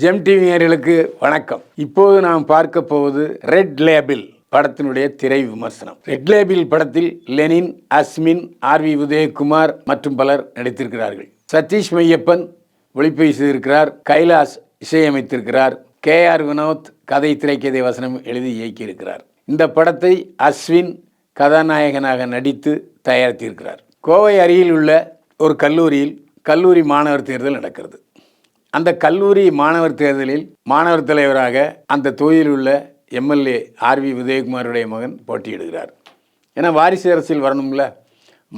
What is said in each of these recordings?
GeM TV நேயர்களுக்கு வணக்கம். இப்போது நாம் பார்க்க போவது ரெட் லேபிள் படத்தினுடைய திரை விமர்சனம். ரெட் லேபிள் படத்தில் லெனின், அஸ்மின், ஆர்.வி. உதயகுமார் மற்றும் பலர் நடித்திருக்கிறார்கள். சதீஷ் மையப்பன் ஒளிப்பதிவு செய்திருக்கிறார். கைலாஷ் இசையமைத்திருக்கிறார். K.R. வினோத் கதை, திரைக்கதை, வசனம் எழுதி இயக்கியிருக்கிறார். இந்த படத்தை அஸ்வின் கதாநாயகனாக நடித்து தயாரித்திருக்கிறார். கோவை அருகில் உள்ள ஒரு கல்லூரி மாணவர் தேர்தல் நடக்கிறது. அந்த கல்லூரி மாணவர் தேர்தலில் மாணவர் தலைவராக அந்த தொகுதியில் உள்ள எம்எல்ஏ ஆர்.வி. உதயகுமாருடைய மகன் போட்டியிடுகிறார். ஏன்னா வாரிசு அரசியல் வரணும்ல,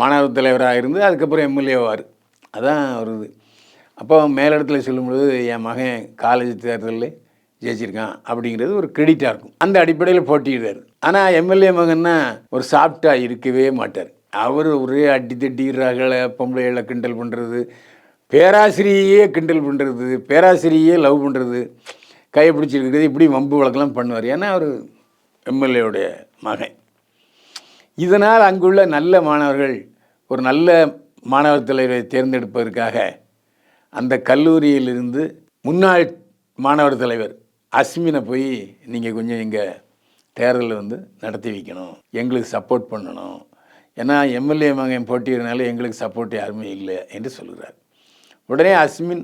மாணவர் தலைவராக இருந்து அதுக்கப்புறம் எம்எல்ஏவார், அதான் வருது. அப்போ மேலிடத்தில் சொல்லும்பொழுது என் மகன் காலேஜ் தேர்தலில் ஜெயிச்சிருக்கான் அப்படிங்கிறது ஒரு கிரெடிட்டாக இருக்கும். அந்த அடிப்படையில் போட்டியிடுறார். ஆனால் எம்எல்ஏ மகன்னா ஒரு சாஃப்டாக இருக்கவே மாட்டார். அவர் ஒரே அடி தட்டிடுறாங்கள, பொம்பளைகளை கிண்டல் பண்ணுறது, பேராசிரியையே கிண்டல் பண்ணுறது, பேராசிரியையே லவ் பண்ணுறது, கையை பிடிச்சிருக்கிறது, இப்படி வம்பு வழக்கெல்லாம் பண்ணுவார். ஏன்னா அவர் எம்எல்ஏவுடைய மகன். இதனால் அங்குள்ள நல்ல மாணவர்கள் ஒரு நல்ல மாணவர் தலைவரை தேர்ந்தெடுப்பதற்காக அந்த கல்லூரியிலிருந்து முன்னாள் மாணவர் தலைவர் அஸ்மினை போய் நீங்கள் கொஞ்சம் எங்கள் தேர்தலில் நடத்தி வைக்கணும், எங்களுக்கு சப்போர்ட் பண்ணணும், ஏன்னா எம்எல்ஏ மகன் போட்டியிடனால எங்களுக்கு சப்போர்ட் யாருமே இல்லை என்று சொல்கிறார். உடனே அஸ்மின்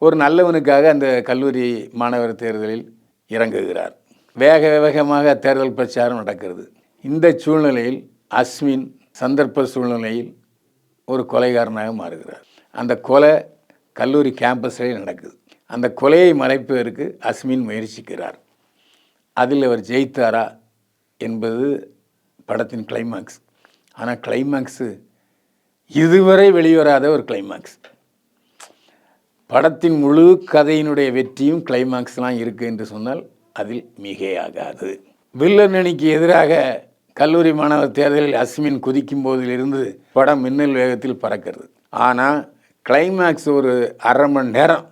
ஒரு நல்லவனுக்காக அந்த கல்லூரி மாணவர் தேர்தலில் இறங்குகிறார். வேகமாக தேர்தல் பிரச்சாரம் நடக்கிறது. இந்த சூழ்நிலையில் அஸ்மின் சந்தர்ப்ப சூழ்நிலையில் ஒரு கொலைகாரனாக மாறுகிறார். அந்த கொலை கல்லூரி கேம்பஸில் நடக்குது. அந்த கொலையை மறைப்பதற்கு அஸ்மின் முயற்சிக்கிறார். அதில் அவர் ஜெயித்தாரா என்பது படத்தின் கிளைமாக்ஸ். ஆனால் கிளைமாக்ஸு இதுவரை வெளிவராத ஒரு கிளைமாக்ஸ். படத்தின் முழு கதையினுடைய வெற்றியும் கிளைமாக்ஸ்லாம் இருக்குது என்று சொன்னால் அதில் மிகையாகாது. வில்லன் அணிக்கு எதிராக கல்லூரி மாணவர் தேர்தலில் அஸ்மின் குதிக்கும் போதிலிருந்து படம் மின்னல் வேகத்தில் பறக்கிறது. ஆனால் கிளைமாக்ஸ் ஒரு அரை மணி நேரம்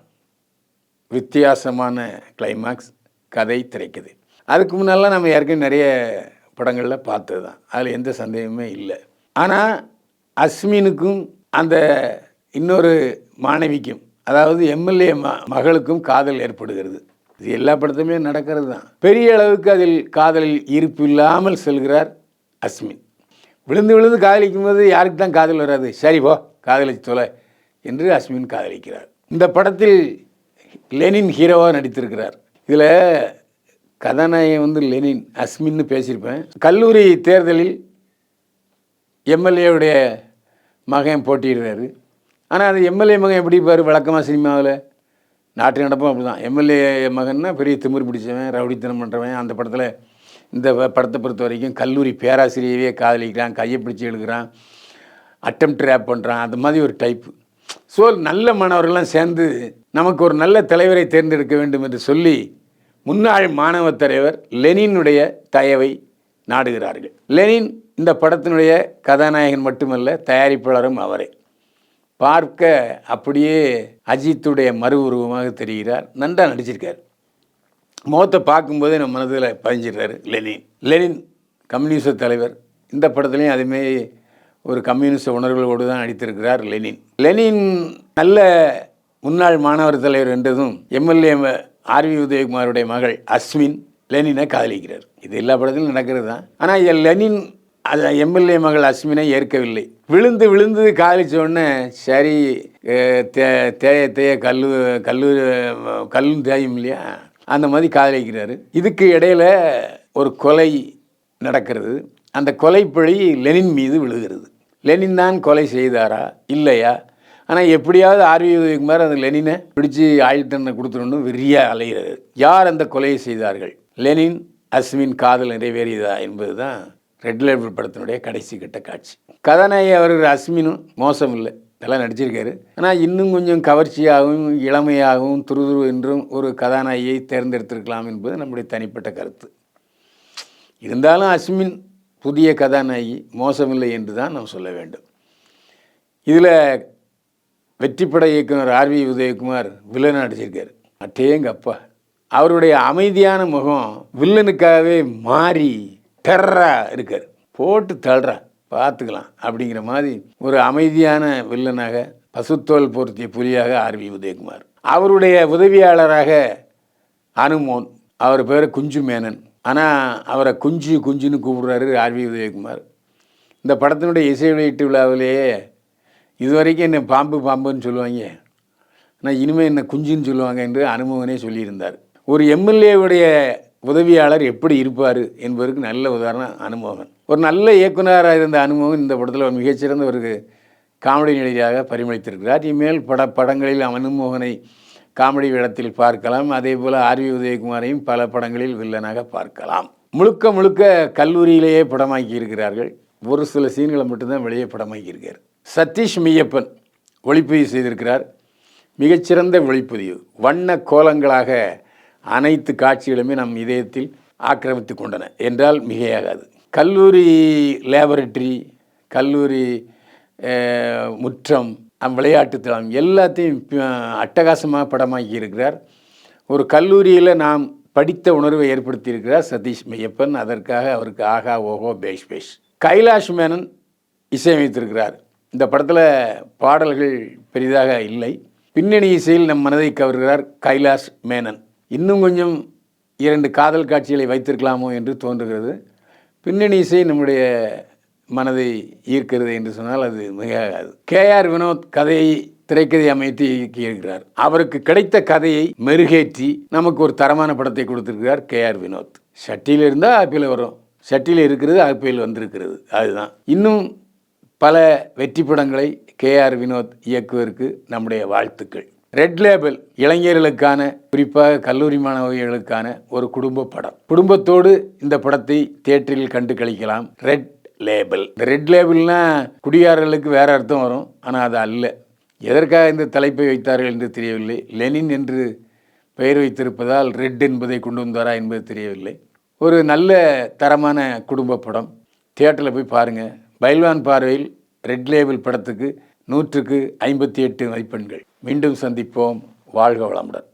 வித்தியாசமான கிளைமாக்ஸ், கதை, திரைக்கதை. அதுக்கு முன்னெல்லாம் நம்ம ஏற்கனவே நிறைய படங்களில் பார்த்தது தான், அதில் எந்த சந்தேகமே இல்லை. ஆனால் அஸ்மினுக்கும் அந்த இன்னொரு மாணவிக்கும், அதாவது எம்எல்ஏ மகளுக்கும் காதல் ஏற்படுகிறது. இது எல்லா படத்துமே நடக்கிறது தான். பெரிய அளவுக்கு அதில் காதலில் ஈர்ப்பு இல்லாமல் செல்கிறார் அஸ்மின். விழுந்து காதலிக்கும் போது யாருக்கு தான் காதல் வராது? சரி போ காதலிச்சு தொலை என்று அஸ்மின் காதலிக்கிறார். இந்த படத்தில் லெனின் ஹீரோவாக நடித்திருக்கிறார். இதில் கதாநாயகன் லெனின், அஸ்மின்னு பேசியிருப்பேன். கல்லூரி தேர்தலில் எம்எல்ஏவுடைய மகன் போட்டியிடுறாரு. ஆனால் அது எம்எல்ஏ மகன் எப்படி பாரு, வழக்கமாக சினிமாவில் நாட்டு நடப்பும் அப்படி தான். எம்எல்ஏ மகன்னா பெரிய திமிர் பிடிச்சவன், ரவுடித்தனம் பண்ணுறவன். அந்த படத்தில், இந்த படத்தை பொறுத்த வரைக்கும் கல்லூரி பேராசிரியவே காதலிக்கிறான், கையை பிடிச்சி எழுதுகிறான், அட்டெம்ப்ட் ரேப் பண்ணுறான், அந்த மாதிரி ஒரு டைப்பு. ஸோ நல்ல மாணவர்கள்லாம் சேர்ந்து நமக்கு ஒரு நல்ல தலைவரை தேர்ந்தெடுக்க வேண்டும் என்று சொல்லி முன்னாள் மாணவர் தலைவர் லெனினுடைய தயவை நாடுகிறார்கள். லெனின் இந்த படத்தினுடைய கதாநாயகன் மட்டுமல்ல, தயாரிப்பாளரும் அவரே. பார்க்க அப்படியே அஜித்துடைய மறு உருவமாக தெரிகிறார். நன்றாக நடிச்சிருக்கார். முகத்தை பார்க்கும்போதே நம்ம மனதில் பதிஞ்சிடுறாரு லெனின் கம்யூனிஸ்ட் தலைவர். இந்த படத்துலையும் அதுமாரி ஒரு கம்யூனிஸ்ட் உணர்வுகளோடு தான் நடித்திருக்கிறார் லெனின். நல்ல முன்னாள் மாணவர் தலைவர் என்றதும் எம்எல்ஏ ஆர்.வி. உதயகுமாருடைய மகள் அஸ்மின் லெனினை காதலிக்கிறார். இது எல்லா படத்திலும் நடக்கிறது தான். ஆனால் லெனின் அது எம்எல்ஏ மகள் அஸ்மினை ஏற்கவில்லை. விழுந்து காதலிச்ச உடனே சரி தேய கல்லும் தேயும் இல்லையா, அந்த மாதிரி காதலிக்கிறாரு. இதுக்கு இடையில் ஒரு கொலை நடக்கிறது. அந்த கொலைப்பழி லெனின் மீது விழுகிறது. லெனின் தான் கொலை செய்தாரா இல்லையா? ஆனால் எப்படியாவது ஆர்.வி. உதயகுமார் அந்த லெனினை பிடிச்சி ஆயுள் தண்டனை கொடுத்துடணும் வெறியாக அலைகிறாரு. யார் அந்த கொலையை செய்தார்கள்? லெனின் அஸ்மின் காதல் நிறைவேறியதா என்பது தான் ரெட் லேபிள் படத்தினுடைய கடைசி கட்ட காட்சி. கதாநாயகி அவர் அஸ்மினும் மோசம் இல்லை, நல்லா நடிச்சிருக்காரு. ஆனால் இன்னும் கொஞ்சம் கவர்ச்சியாகவும் இளமையாகவும் துருதுரு என்றும் ஒரு கதாநாயகியை தேர்ந்தெடுத்திருக்கலாம் என்பது நம்முடைய தனிப்பட்ட கருத்து. இருந்தாலும் அஸ்மின் புதிய கதாநாயகி, மோசமில்லை என்று தான் நாம் சொல்ல வேண்டும். இதில் வெற்றிப்பட இயக்குனர் ஆர்.வி. உதயகுமார் வில்லனாக நடிச்சிருக்காரு. அட்டேங்கப்பா, அவருடைய அமைதியான முகம் வில்லனுக்காகவே மாறி டெர்ராக இருக்கார். போட்டு தள்ளுறா, பார்த்துக்கலாம் அப்படிங்கிற மாதிரி ஒரு அமைதியான வில்லனாக, பசுத்தோல் பொருத்திய புலியாக ஆர்.வி. உதயகுமார். அவருடைய உதவியாளராக அனுமோன், அவர் பேர் குஞ்சு மேனன். ஆனால் அவரை குஞ்சுன்னு கூப்பிடுறாரு ஆர்வி உதயகுமார். இந்த படத்தினுடைய இசை வெளியீட்டு விழாவிலேயே இதுவரைக்கும் என்னை பாம்புன்னு சொல்லுவாங்க, ஆனால் இனிமேல் என்ன குஞ்சுன்னு சொல்லுவாங்க என்று அனுமோகனே சொல்லியிருந்தார். ஒரு எம்எல்ஏவுடைய உதவியாளர் எப்படி இருப்பார் என்பதற்கு நல்ல உதாரணம் அனுமோகன். ஒரு நல்ல இயக்குனராக இருந்த அனுமோகன் இந்த படத்தில் ஒரு மிகச்சிறந்த ஒரு காமெடி நடிகராக பரிமளித்திருக்கிறார். இனிமேல் படங்களில் அனுமோகனை காமெடி வேடத்தில் பார்க்கலாம். அதே போல் ஆர்வி உதயகுமாரையும் பல படங்களில் வில்லனாக பார்க்கலாம். முழுக்க கல்லூரியிலேயே படமாக்கி இருக்கிறார்கள். ஒரு சில சீன்களை மட்டும்தான் வெளியே படமாக்கியிருக்கார். சதீஷ் மெய்யப்பன் ஒளிப்பதிவு செய்திருக்கிறார். மிகச்சிறந்த ஒளிப்பதிவு, வண்ண கோலங்களாக அனைத்து காட்சிகளுமே நம் இதயத்தில் ஆக்கிரமித்து கொண்டன என்றால் மிகையாகாது. கல்லூரி லேபரட்டரி, கல்லூரி முற்றம், விளையாட்டு தளம் எல்லாத்தையும் அட்டகாசமாக படமாக்கி இருக்கிறார். ஒரு கல்லூரியில் நாம் படித்த உணர்வை ஏற்படுத்தியிருக்கிறார் சதீஷ் மெய்யப்பன். அதற்காக அவருக்கு ஆகா ஓஹோ பேஷ். கைலாஷ் மேனன் இசையமைத்திருக்கிறார். இந்த படத்தில் பாடல்கள் பெரிதாக இல்லை. பின்னணி இசையில் நம் மனதை கவர்கிறார் கைலாஷ் மேனன். இன்னும் கொஞ்சம் 2 காதல் காட்சிகளை வைத்திருக்கலாமோ என்று தோன்றுகிறது. பின்னணி இசை நம்முடைய மனதை ஈர்க்கிறது என்று சொன்னால் அது மிகாது. KR வினோத் கதையை திரைக்கதை அமைத்து இயக்கியிருக்கிறார். அவருக்கு கிடைத்த கதையை மெருகேற்றி நமக்கு ஒரு தரமான படத்தை கொடுத்திருக்கிறார் KR வினோத். ஷட்டியில் இருந்தால் ஆப்பிள் வரும், ஷட்டியில் இருக்கிறது ஆப்பிள் வந்திருக்கிறது, அதுதான். இன்னும் பல வெற்றி படங்களை KR வினோத் இயக்குவதற்கு நம்முடைய வாழ்த்துக்கள். ரெட் லேபிள் இளைஞர்களுக்கான, குறிப்பாக கல்லூரி மாணவிகளுக்கான ஒரு குடும்ப படம். குடும்பத்தோடு இந்த படத்தை தியேட்டரில் கண்டு கழிக்கலாம். Red label. இந்த ரெட் லேபிள்னா குடியாரர்களுக்கு வேற அர்த்தம் வரும், ஆனால் அது அல்ல. எதற்காக இந்த தலைப்பை வைத்தார்கள் என்று தெரியவில்லை. லெனின் என்று பெயர் வைத்திருப்பதால் ரெட் என்பதை கொண்டு வந்தாரா என்பது தெரியவில்லை. ஒரு நல்ல தரமான குடும்ப படம். தியேட்டரில் போய் பாருங்கள். பைல்வான் பார்வையில் ரெட் லேபிள் படத்துக்கு 100க்கு 58 மதிப்பெண்கள். மீண்டும் சந்திப்போம். வாழ்க வளமுடன்.